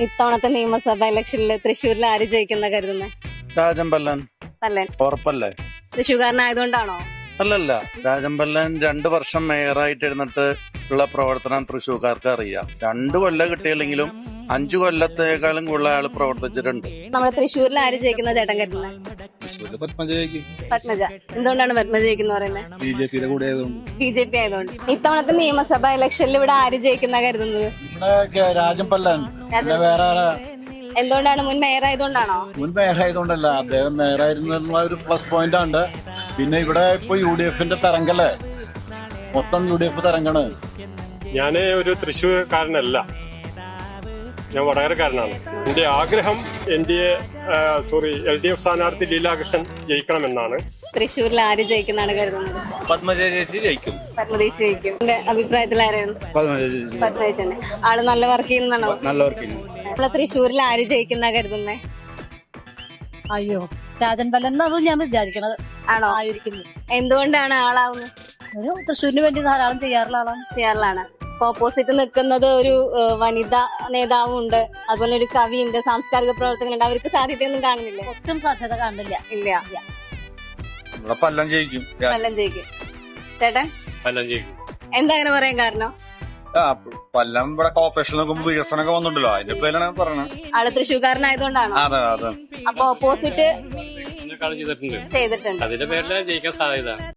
ഇത്തവണത്തെ നിയമസഭാ ഇലക്ഷനിൽ തൃശ്ശൂരിൽ ആര് ജയിക്കുന്ന കരുതുന്നത്? രാജമ്പല്ലൻ പല്ലൻ. ഉറപ്പല്ലേ? തൃശ്ശൂർകാരനായതുകൊണ്ടാണോ? അല്ലല്ല, രാജമ്പല്ലൻ 2 വർഷം മേയറായിട്ട് ഇരുന്നിട്ട് ഉള്ള പ്രവർത്തനം തൃശ്ശൂർക്കാർക്ക് അറിയാം. 2 കൊല്ലം കിട്ടിയില്ലെങ്കിലും 5 കൊല്ലത്തേക്കാളും കൂടുതൽ അയാൾ പ്രവർത്തിച്ചിട്ടുണ്ട്. നമ്മുടെ തൃശ്ശൂരിൽ ആര് ജയിക്കുന്ന ചേട്ടൻ കരുതുന്നത്? പത്മജ. എന്തുകൊണ്ടാണ് പത്മജ ജയിക്കുന്ന പറയുന്നത്? ബിജെപിയുടെ കൂടെ BJP ആയതുകൊണ്ട്. ഇത്തവണത്തെ നിയമസഭാ ഇലക്ഷനിൽ ഇവിടെ ആര് ജയിക്കുന്ന കരുതുന്നത്? രാജമ്പല്ലൻ. വേറെ എന്തുകൊണ്ടാണ്? മുൻ മേയർ ആയതുകൊണ്ടാണോ? മുൻ മേയറായതുകൊണ്ടല്ല, അദ്ദേഹം മേയറായിരുന്ന ഒരു പ്ലസ് പോയിന്റ് ആണ്. പിന്നെ ഇവിടെ ഇപ്പൊ UDF-ന്റെ തരംഗല്ലേ, മൊത്തം UDF തരംഗാണ്. ഞാന് ഒരു തൃശ്ശൂർക്കാരനല്ല, ഞാൻ വടകരക്കാരനാണ്. എന്റെ ആഗ്രഹം LDF സ്ഥാനാർത്ഥി ലീലാകൃഷ്ണൻ ജയിക്കണമെന്നാണ്. തൃശ്ശൂരിൽ ആര് ജയിക്കുന്നതാണ് കരുതുന്നത്? പത്മജ ചേച്ചി ജയിക്കും. പത്മജ ജയിക്കും. എന്റെ അഭിപ്രായത്തിൽ ആരാണ്? പത്മജ തന്നെ. ആള് നല്ല വർക്ക് ചെയ്യുന്നതാണോ? നല്ല വർക്ക് നമ്മളെ തൃശ്ശൂരിൽ ആര് ജയിക്കുന്ന കരുതുന്നേ? അയ്യോ, രാജൻ പല്ലൻ ഞാൻ വിചാരിക്കണത്. ആണോ? ആയിരിക്കുന്നു. എന്തുകൊണ്ടാണ് ആളാവുന്നത്? ഒരു തൃശ്ശൂരിന് വേണ്ടി ധാരാളം ചെയ്യാറുള്ള ആളാണ്. ചെയ്യാറിലാണ്. ഓപ്പോസിറ്റ് നിൽക്കുന്നത് ഒരു വനിതാ നേതാവും ഉണ്ട്, അതുപോലെ ഒരു കവിയുണ്ട്, സാംസ്കാരിക പ്രവർത്തകനുണ്ട്. അവർക്ക് സാധ്യതയൊന്നും കാണുന്നില്ല. ഒട്ടും സാധ്യത കാണില്ല. ഇല്ല. പല്ലം ജയിക്കും. പല്ലം ജയിക്കും. ചേട്ടൻ പല്ലം ജയിക്കും. എന്താ അങ്ങനെ പറയാൻ കാരണം? പല്ലം ഇവിടെ കോർപ്പറേഷൻ നോക്കുമ്പോ വികസനമൊക്കെ വന്നിട്ടുണ്ടല്ലോ, അതിന്റെ പേരാണ് പറയണത്. ആള് തൃശ്ശൂർക്കാരനായതുകൊണ്ടാണോ? അതെ അതെ. അപ്പൊ ഓപ്പോസിറ്റ് ചെയ്തിട്ടുണ്ട്. ചെയ്തിട്ടുണ്ട്. അതിന്റെ പേരിലാണ് ജയിക്കാൻ സാധ്യത.